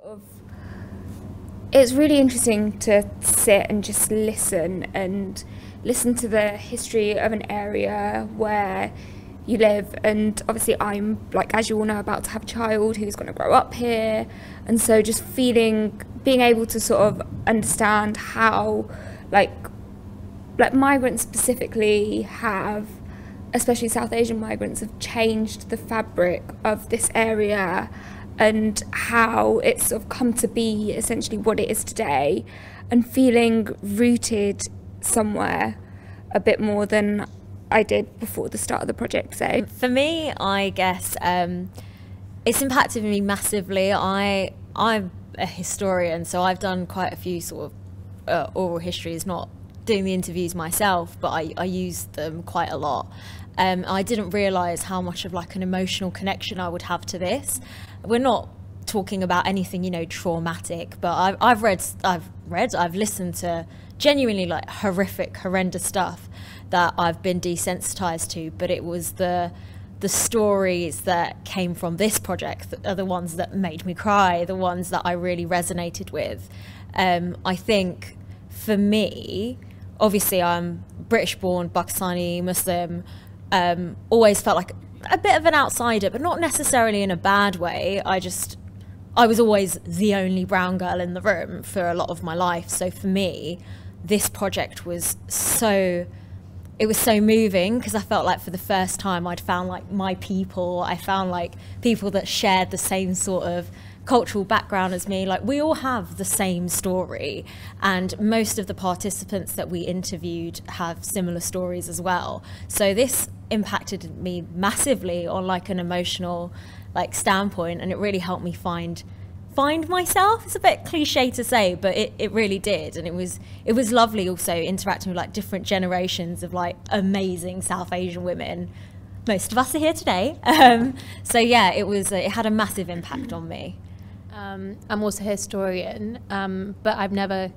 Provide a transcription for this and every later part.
of it's really interesting to sit and just listen to the history of an area where you live. And obviously I'm, like, as you all know, about to have a child who's going to grow up here, and so just being able to sort of understand how like migrants specifically have, especially South Asian migrants, have changed the fabric of this area and how it's sort of come to be essentially what it is today, and feeling rooted somewhere a bit more than I did before the start of the project. So for me, I guess it's impacted me massively. I'm a historian, so I've done quite a few sort of oral histories, not doing the interviews myself, but I use them quite a lot. I didn't realise how much of like an emotional connection I would have to this. We're not talking about anything, you know, traumatic, but I've listened to genuinely like horrendous stuff that I've been desensitized to, but it was the stories that came from this project that are the ones that made me cry, the ones that I really resonated with. I think for me, obviously I'm British born, Pakistani, Muslim, always felt like a bit of an outsider, but not necessarily in a bad way. I was always the only brown girl in the room for a lot of my life. So for me, this project was so moving, because I felt like for the first time I'd found like my people. I found like people that shared the same sort of cultural background as me. Like, we all have the same story, and most of the participants that we interviewed have similar stories as well. So this impacted me massively on like an emotional like standpoint, and it really helped me find myself. It's a bit cliche to say, but it really did. And it was lovely also interacting with like different generations of like amazing South Asian women. Most of us are here today. So yeah, it had a massive impact on me. I'm also a historian, but I've never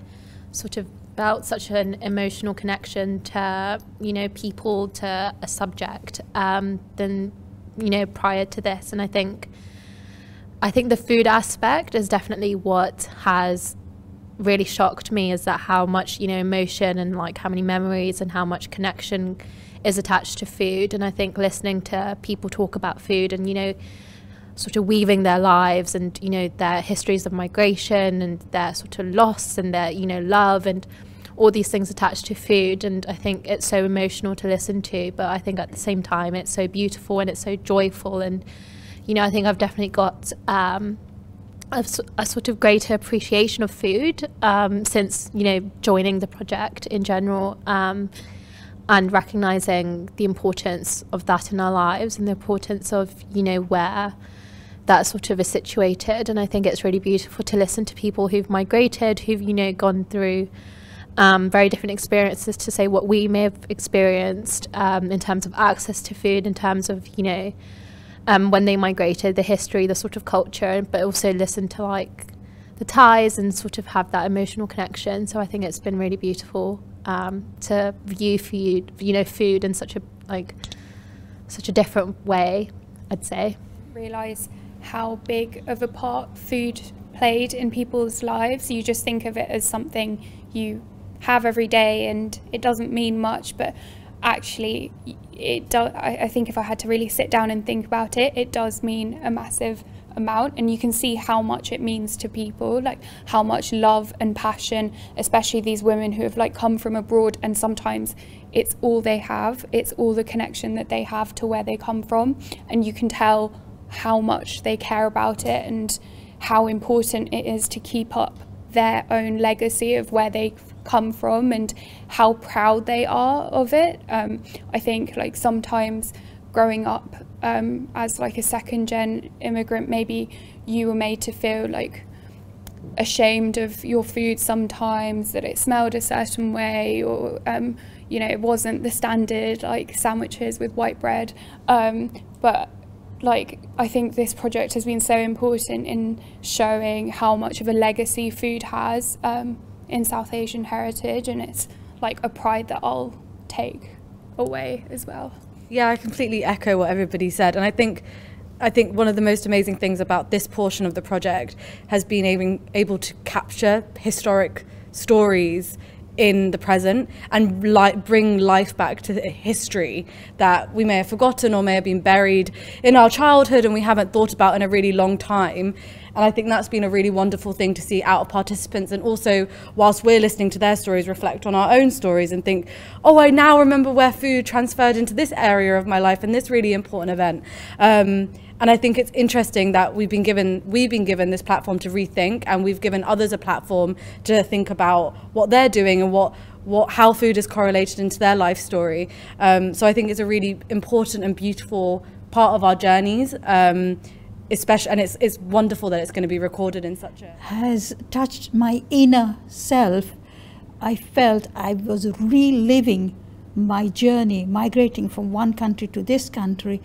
sort of felt such an emotional connection to, you know, people, to a subject, than, you know, prior to this. And I think the food aspect is definitely what has really shocked me, is that how much, you know, emotion and like how many memories and how much connection is attached to food. And I think listening to people talk about food and, you know, sort of weaving their lives and, you know, their histories of migration and their sort of loss and their, you know, love and all these things attached to food. And I think it's so emotional to listen to, but I think at the same time it's so beautiful and it's so joyful. And, you know, I think I've definitely got a sort of greater appreciation of food since, you know, joining the project in general, and recognising the importance of that in our lives and the importance of, you know, where that sort of is situated. And I think it's really beautiful to listen to people who've migrated, who've, you know, gone through very different experiences, to say what we may have experienced in terms of access to food, in terms of, you know, when they migrated, the history, the sort of culture, but also listen to like the ties and sort of have that emotional connection. So I think it's been really beautiful to view food, you know, food in such a different way, I'd say. Realise how big of a part food played in people's lives. You just think of it as something you have every day and it doesn't mean much, but actually it does. I think if I had to really sit down and think about it, it does mean a massive amount, and you can see how much it means to people, like how much love and passion, especially these women who have like come from abroad, and sometimes it's all they have, it's all the connection that they have to where they come from, and you can tell how much they care about it and how important it is to keep up their own legacy of where they come from and how proud they are of it. I think like sometimes growing up as like a second gen immigrant, maybe you were made to feel like ashamed of your food sometimes, that it smelled a certain way, or you know, it wasn't the standard like sandwiches with white bread, but like I think this project has been so important in showing how much of a legacy food has in South Asian heritage, and it's like a pride that I'll take away as well. Yeah, I completely echo what everybody said, and I think I think one of the most amazing things about this portion of the project has been able to capture historic stories in the present and bring life back to history that we may have forgotten or may have been buried in our childhood and we haven't thought about in a really long time. And I think that's been a really wonderful thing to see out of participants, and also whilst we're listening to their stories, reflect on our own stories and think, oh, I now remember where food transferred into this area of my life and this really important event. And I think it's interesting that we've been given this platform to rethink, and we've given others a platform to think about what they're doing and how food is correlated into their life story. So I think it's a really important and beautiful part of our journeys, especially, and it's wonderful that it's going to be recorded in such a... Has touched my inner self. I felt I was reliving my journey, migrating from one country to this country.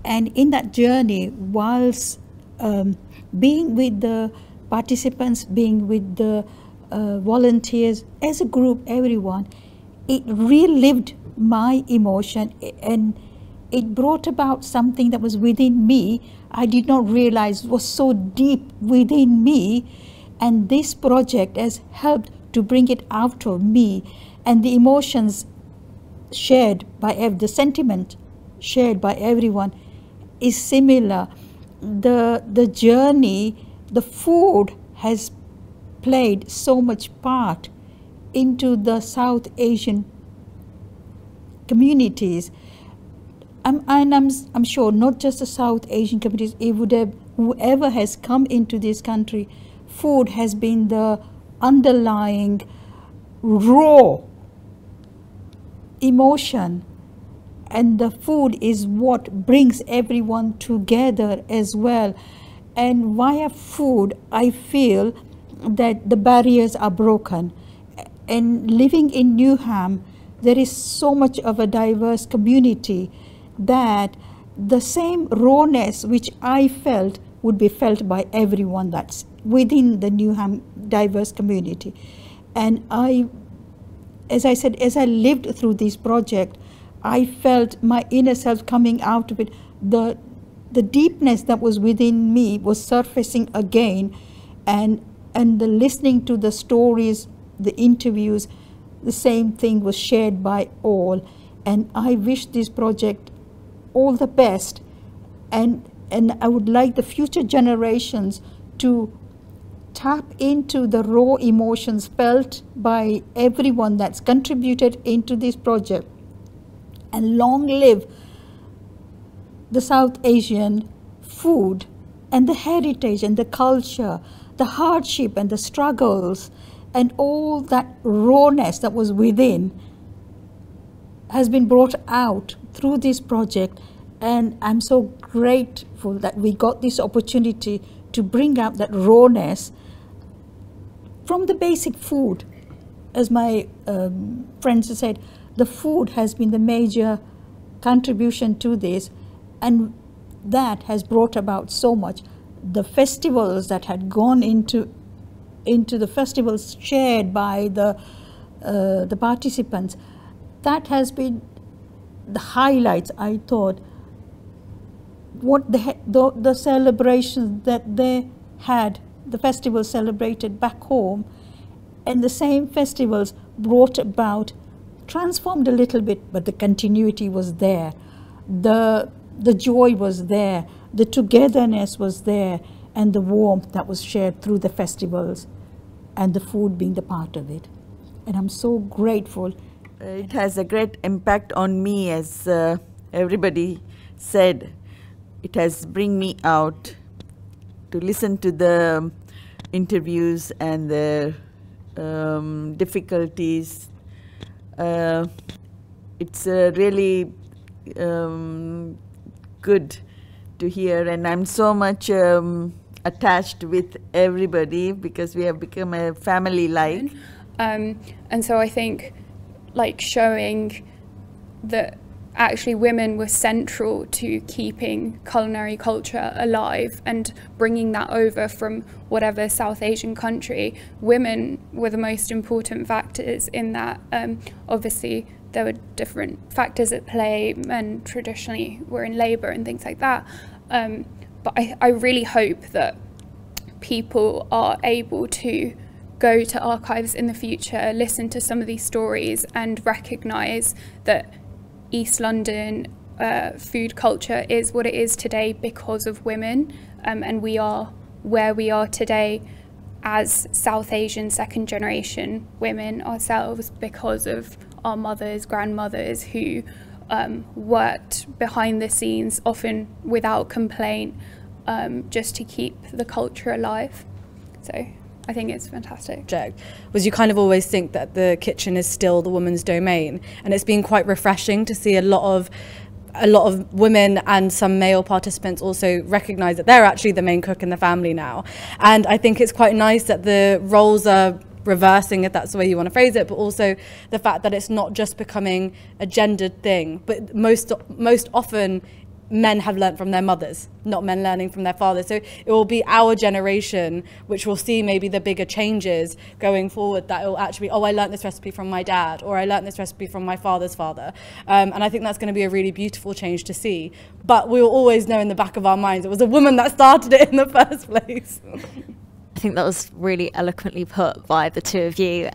And in that journey, whilst being with the participants, being with the volunteers, as a group, everyone, it relived my emotion, and it brought about something that was within me I did not realize was so deep within me. And this project has helped to bring it out of me, and the emotions shared by the sentiment shared by everyone is similar. The journey, the food has played so much part into the South Asian communities. I'm sure not just the South Asian communities, it would have, whoever has come into this country, food has been the underlying raw emotion, and the food is what brings everyone together as well. And via food, I feel that the barriers are broken. And living in Newham, there is so much of a diverse community that the same rawness which I felt would be felt by everyone that's within the Newham diverse community. And as I said, as I lived through this project, I felt my inner self coming out of it. The deepness that was within me was surfacing again, and the listening to the stories, the interviews, the same thing was shared by all. And I wish this project all the best, and I would like the future generations to tap into the raw emotions felt by everyone that's contributed into this project, and long live the South Asian food and the heritage and the culture, the hardship and the struggles, and all that rawness that was within has been brought out through this project. And I'm so grateful that we got this opportunity to bring out that rawness from the basic food. As my friends said, the food has been the major contribution to this, and that has brought about so much. The festivals that had gone into the festivals shared by the participants, that has been the highlights, I thought. What the celebrations that they had, the festivals celebrated back home, and the same festivals brought about, transformed a little bit, but the continuity was there. The joy was there, the togetherness was there, and the warmth that was shared through the festivals, and the food being the part of it. And I'm so grateful. It has a great impact on me, as everybody said. It has bring me out to listen to the interviews and the difficulties. It's really good to hear, and I'm so much attached with everybody because we have become a family-like. And so I think, like, showing that actually women were central to keeping culinary culture alive and bringing that over from whatever South Asian country. Women were the most important factors in that. Obviously there were different factors at play, men traditionally were in labour and things like that, But I really hope that people are able to go to archives in the future, listen to some of these stories, and recognise that East London food culture is what it is today because of women, and we are where we are today as South Asian second generation women ourselves because of our mothers, grandmothers who worked behind the scenes, often without complaint, just to keep the culture alive. So I think it's fantastic. Was you kind of always think that the kitchen is still the woman's domain, and it's been quite refreshing to see a lot of women and some male participants also recognise that they're actually the main cook in the family now. And I think it's quite nice that the roles are reversing, if that's the way you want to phrase it, but also the fact that it's not just becoming a gendered thing, but most often men have learnt from their mothers, not men learning from their fathers. So it will be our generation which will see maybe the bigger changes going forward, that it will actually be, oh, I learnt this recipe from my dad, or I learnt this recipe from my father's father. And I think that's going to be a really beautiful change to see. But we'll always know in the back of our minds it was a woman that started it in the first place. I think that was really eloquently put by the two of you.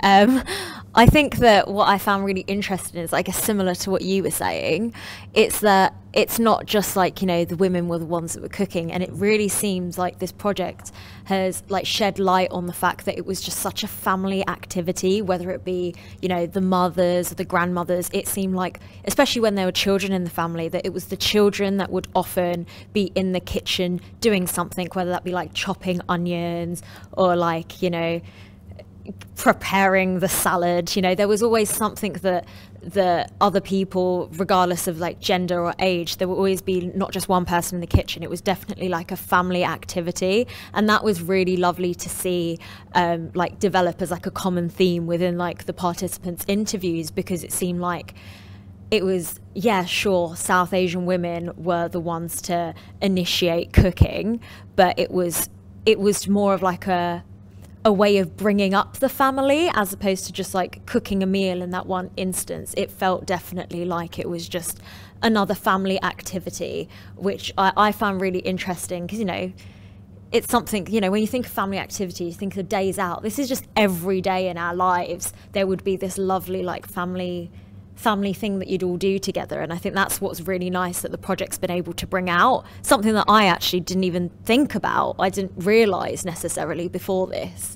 I think that what I found really interesting is, I guess, similar to what you were saying, it's that it's not just like, you know, the women were the ones that were cooking, and it really seems like this project has like shed light on the fact that it was just such a family activity, whether it be, you know, the mothers or the grandmothers. It seemed like, especially when there were children in the family, that it was the children that would often be in the kitchen doing something, whether that be like chopping onions or like, you know, preparing the salad. You know, there was always something that the other people, regardless of like gender or age, there would always be not just one person in the kitchen. It was definitely like a family activity, and that was really lovely to see like develop as like a common theme within like the participants' interviews, because it seemed like it was, yeah, sure, South Asian women were the ones to initiate cooking, but it was more of like a way of bringing up the family, as opposed to just like cooking a meal in that one instance. It felt definitely like it was just another family activity, which I found really interesting, because, you know, it's something, you know, when you think of family activity, you think of days out. This is just every day in our lives. There would be this lovely like family thing that you'd all do together, and I think that's what's really nice that the project's been able to bring out, something that I actually didn't even think about, I didn't realise necessarily before this.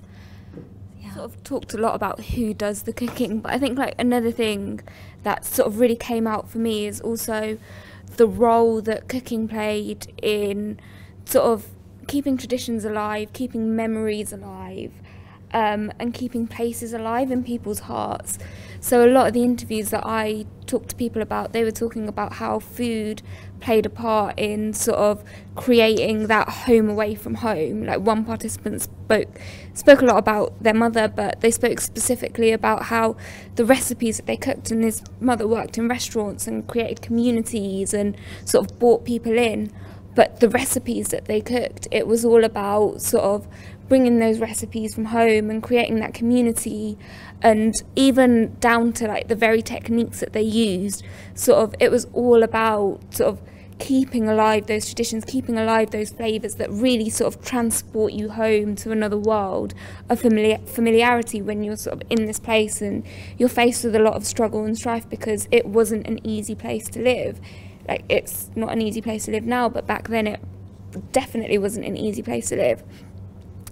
Sort of talked a lot about who does the cooking, but I think like another thing that sort of really came out for me is also the role that cooking played in sort of keeping traditions alive, keeping memories alive, and keeping places alive in people's hearts. So a lot of the interviews that I talked to people about, they were talking about how food played a part in sort of creating that home away from home. Like one participant spoke a lot about their mother, but they spoke specifically about how the recipes that they cooked, and his mother worked in restaurants and created communities and sort of brought people in. But the recipes that they cooked, it was all about sort of bringing those recipes from home and creating that community, and even down to like the very techniques that they used, sort of it was all about sort of keeping alive those traditions, keeping alive those flavours that really sort of transport you home to another world of familiarity when you're sort of in this place and you're faced with a lot of struggle and strife, because it wasn't an easy place to live. Like, it's not an easy place to live now, but back then it definitely wasn't an easy place to live.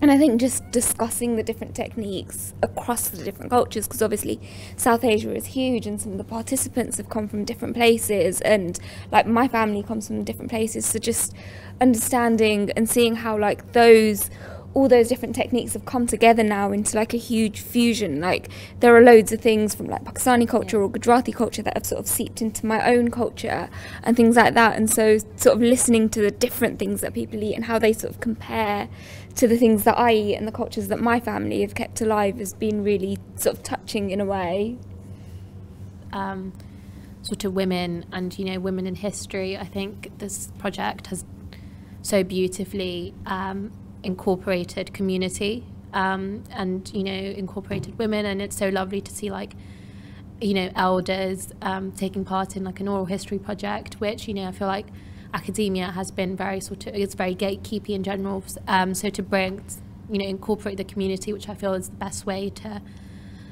And I think just discussing the different techniques across the different cultures, because obviously South Asia is huge and some of the participants have come from different places, and like my family comes from different places, so just understanding and seeing how like all those different techniques have come together now into like a huge fusion. Like there are loads of things from like Pakistani culture or Gujarati culture that have sort of seeped into my own culture and things like that, and so sort of listening to the different things that people eat and how they sort of compare to the things that I eat and the cultures that my family have kept alive has been really sort of touching in a way. Sort of women and, you know, women in history. I think this project has so beautifully incorporated community and, you know, incorporated women, and it's so lovely to see like, you know, elders taking part in like an oral history project, which, you know, I feel like academia has been very it's very gatekeepy in general. So to bring, incorporate the community, which I feel is the best way to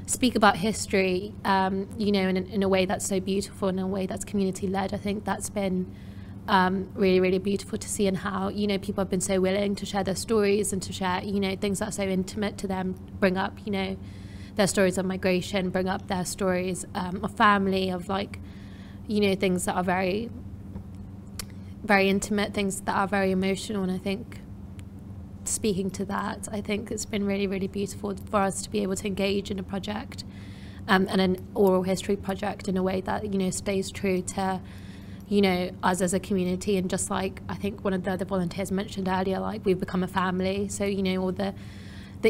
speak about history, in a way that's so beautiful, in a way that's community-led. I think that's been really, really beautiful to see, and how, people have been so willing to share their stories and to share, things that are so intimate to them, bring up, their stories of migration, bring up their stories of family, of things that are very, very intimate, things that are very emotional. And I think speaking to that, I think it's been really, really beautiful for us to be able to engage in a project and an oral history project in a way that, stays true to, us as a community. And just I think one of the other volunteers mentioned earlier, we've become a family. So, all the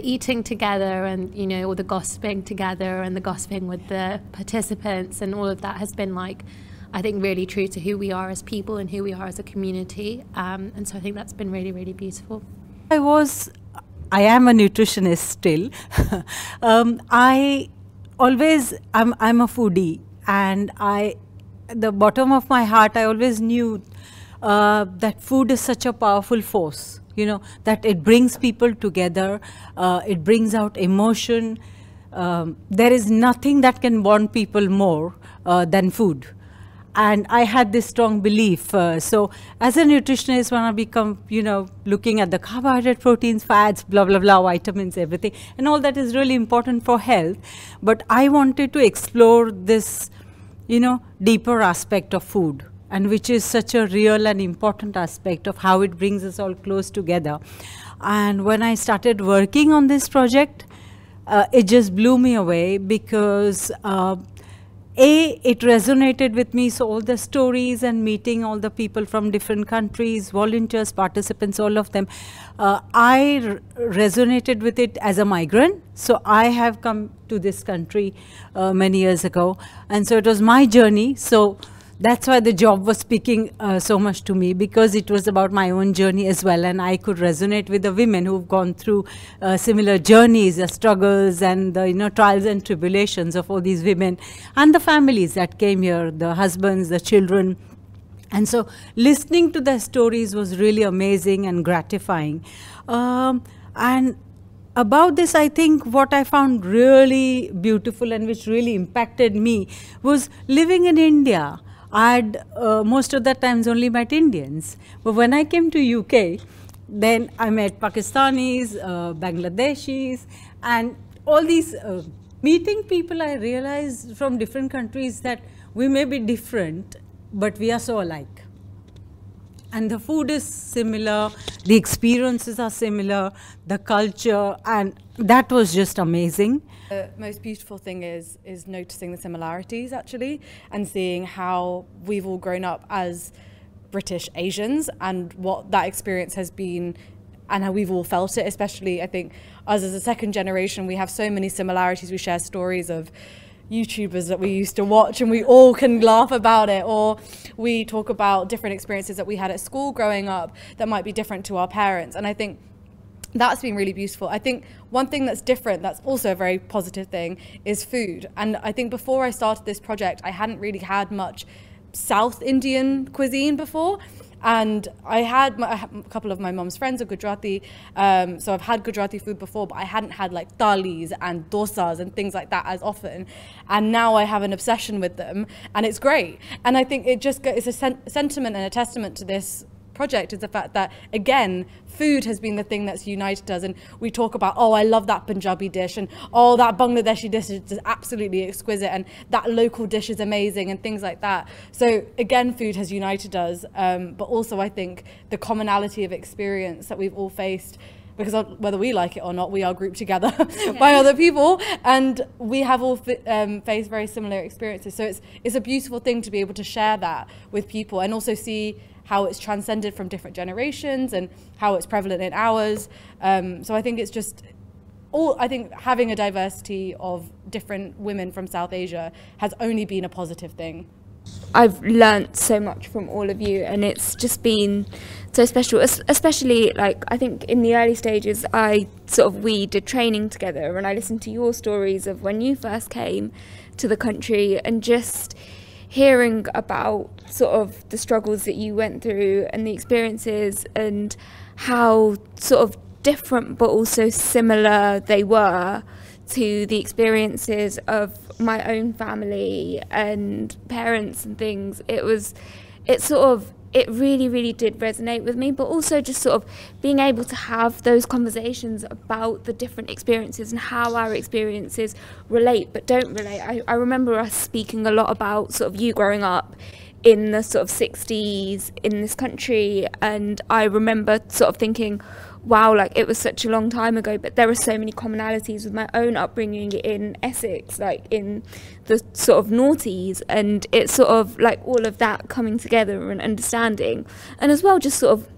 eating together and, all the gossiping together and the gossiping with the participants and all of that has been I think really true to who we are as people and who we are as a community. And so I think that's been really, really beautiful. I am a nutritionist still. I'm a foodie, and at the bottom of my heart, I always knew that food is such a powerful force, that it brings people together, it brings out emotion. There is nothing that can bond people more than food. And I had this strong belief. So as a nutritionist, when I become, looking at the carbohydrate, proteins, fats, blah, blah, blah, vitamins, everything, and all that is really important for health. But I wanted to explore this, deeper aspect of food, and which is such a real and important aspect of how it brings us all close together. And when I started working on this project, it just blew me away because it resonated with me. So all the stories and meeting all the people from different countries, volunteers, participants, all of them, I resonated with it as a migrant. So I have come to this country many years ago, and so it was my journey. So that's why the job was speaking so much to me, because it was about my own journey as well, and I could resonate with the women who've gone through similar journeys, the struggles and the trials and tribulations of all these women, and the families that came here, the husbands, the children. And so listening to their stories was really amazing and gratifying. And about this, I think what I found really beautiful and which really impacted me was living in India. I'd most of the times only met Indians. But when I came to UK, then I met Pakistanis, Bangladeshis, and all these meeting people, I realized from different countries that we may be different, but we are so alike. And the food is similar, the experiences are similar, the culture, and that was just amazing. The most beautiful thing is noticing the similarities, actually, and seeing how we've all grown up as British Asians and what that experience has been and how we've all felt it. Especially, I think, us as a second generation, we have so many similarities. We share stories of YouTubers that we used to watch and we all can laugh about it, or we talk about different experiences that we had at school growing up that might be different to our parents. And I think that's been really beautiful. I think one thing that's different, that's also a very positive thing, is food. And I think before I started this project, I hadn't really had much South Indian cuisine before. And I had a couple of my mom's friends are Gujarati, so I've had Gujarati food before, but I hadn't had like thalis and dosas and things like that as often. And now I have an obsession with them, and it's great. And I think it's a sentiment and a testament to this project is the fact that, again, food has been the thing that's united us. And we talk about, oh, I love that Punjabi dish, and oh, that Bangladeshi dish is just absolutely exquisite, and that local dish is amazing, and things like that. So again, food has united us, but also I think the commonality of experience that we've all faced, because whether we like it or not, we are grouped together by other people, and we have all faced very similar experiences. So it's a beautiful thing to be able to share that with people, and also see how it's transcended from different generations and how it's prevalent in ours. So I think it's just I think having a diversity of different women from South Asia has only been a positive thing. I've learnt so much from all of you, and it's just been so special, especially like I think in the early stages we did training together, and I listened to your stories of when you first came to the country, and just hearing about sort of the struggles that you went through and the experiences and how sort of different but also similar they were to the experiences of my own family and parents and things, it really, really did resonate with me, but also just sort of being able to have those conversations about the different experiences and how our experiences relate but don't relate. I remember us speaking a lot about sort of you growing up in the sort of 60s in this country, and I remember sort of thinking, wow, like it was such a long time ago, but there are so many commonalities with my own upbringing in Essex, like in the sort of noughties, and it's sort of like all of that coming together and understanding, and as well just sort of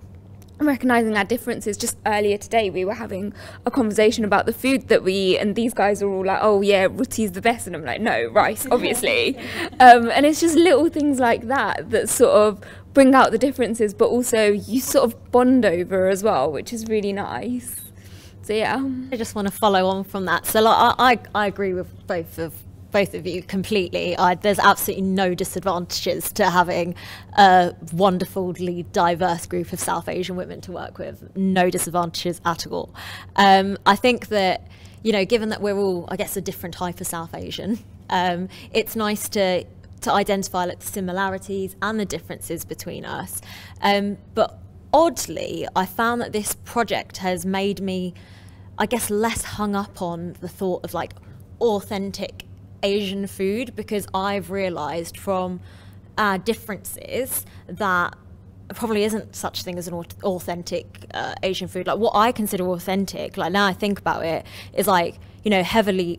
recognizing our differences. Just earlier today we were having a conversation about the food that we eat, and these guys are all like, oh yeah, roti's the best, and I'm like, no, rice obviously. And it's just little things like that that sort of bring out the differences, but also you sort of bond over as well, which is really nice. So yeah, I just want to follow on from that. So like, I agree with both of you completely. There's absolutely no disadvantages to having a wonderfully diverse group of South Asian women to work with. No disadvantages at all. I think that, you know, given that we're all, I guess, a different type of South Asian, it's nice to identify like the similarities and the differences between us. But oddly, I found that this project has made me, I guess, less hung up on the thought of like authentic Asian food, because I've realised from our differences that probably isn't such thing as an authentic Asian food. Like what I consider authentic, like now I think about it, is like, you know,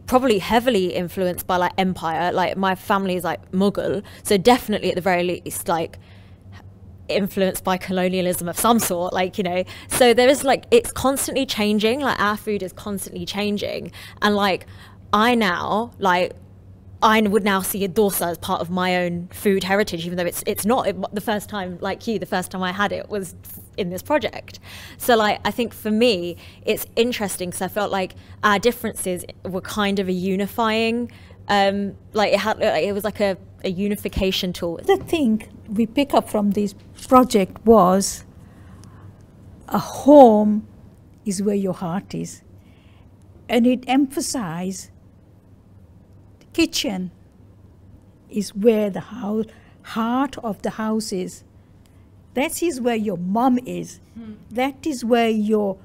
probably heavily influenced by like empire. Like my family is like Mughal, so definitely at the very least like influenced by colonialism of some sort, like, you know. So there is like, it's constantly changing, like our food is constantly changing, and like I would now see a dosa as part of my own food heritage, even though it's not. The first time, like you, the first time I had it was in this project. So like, I think for me, it's interesting because I felt like our differences were kind of a unifying, like it was like a unification tool. The thing we pick up from this project was a home is where your heart is. And it emphasized kitchen is where the heart of the house is. That is where your mom is. That is where your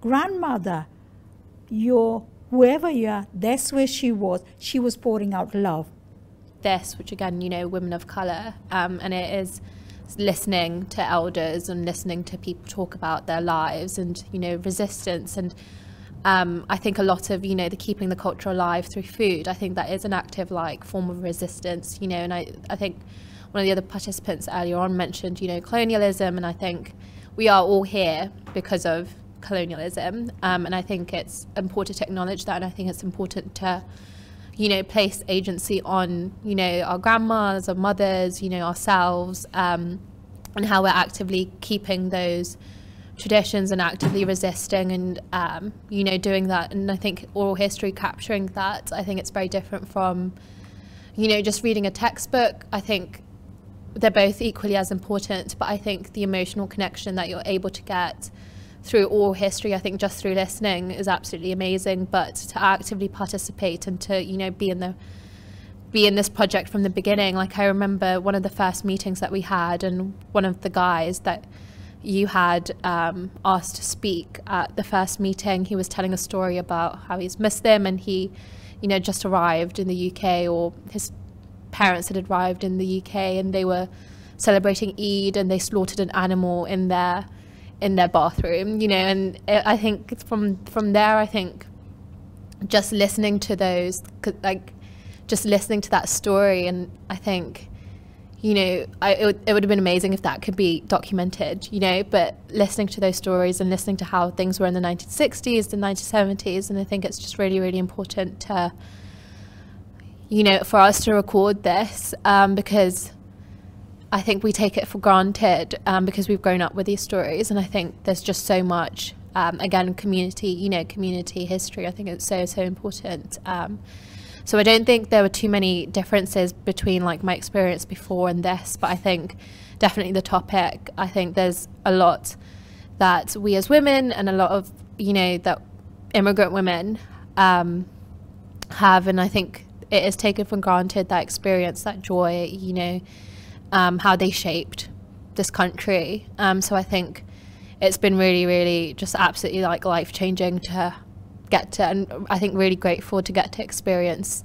grandmother, your whoever you are, that's where she was. She was pouring out love. This, which again, you know, women of colour, and it is listening to elders and listening to people talk about their lives and, you know, resistance. And I think a lot of, you know, the keeping the culture alive through food, I think that is an active like form of resistance, you know. And I think one of the other participants earlier on mentioned, you know, colonialism, and I think we are all here because of colonialism, and I think it's important to acknowledge that, and I think it's important to, you know, place agency on, you know, our grandmas, our mothers, you know, ourselves, and how we're actively keeping those traditions and actively resisting and, you know, doing that. And I think oral history capturing that, I think it's very different from, you know, just reading a textbook. I think they're both equally as important, but I think the emotional connection that you're able to get through oral history, I think just through listening is absolutely amazing. But to actively participate and to, you know, be in this project from the beginning. Like I remember one of the first meetings that we had, and one of the guys that you had asked to speak at the first meeting, he was telling a story about how he's Muslim and he, you know, just arrived in the UK, or his parents had arrived in the UK, and they were celebrating Eid and they slaughtered an animal in their bathroom, you know. And I think it's from there, I think just listening to those, like just listening to that story, and I think, you know, it would have been amazing if that could be documented, you know, but listening to those stories and listening to how things were in the 1960s, the 1970s, and I think it's just really, really important to, you know, for us to record this, because I think we take it for granted, because we've grown up with these stories, and I think there's just so much, again, community, you know, community history, I think it's so, so important. So I don't think there were too many differences between like my experience before and this, but I think definitely the topic, I think there's a lot that we as women and a lot of, you know, that immigrant women have, and I think it is taken for granted, that experience, that joy, you know, how they shaped this country. So I think it's been really, really just absolutely like life-changing to get to, and I think really grateful to get to experience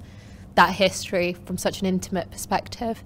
that history from such an intimate perspective.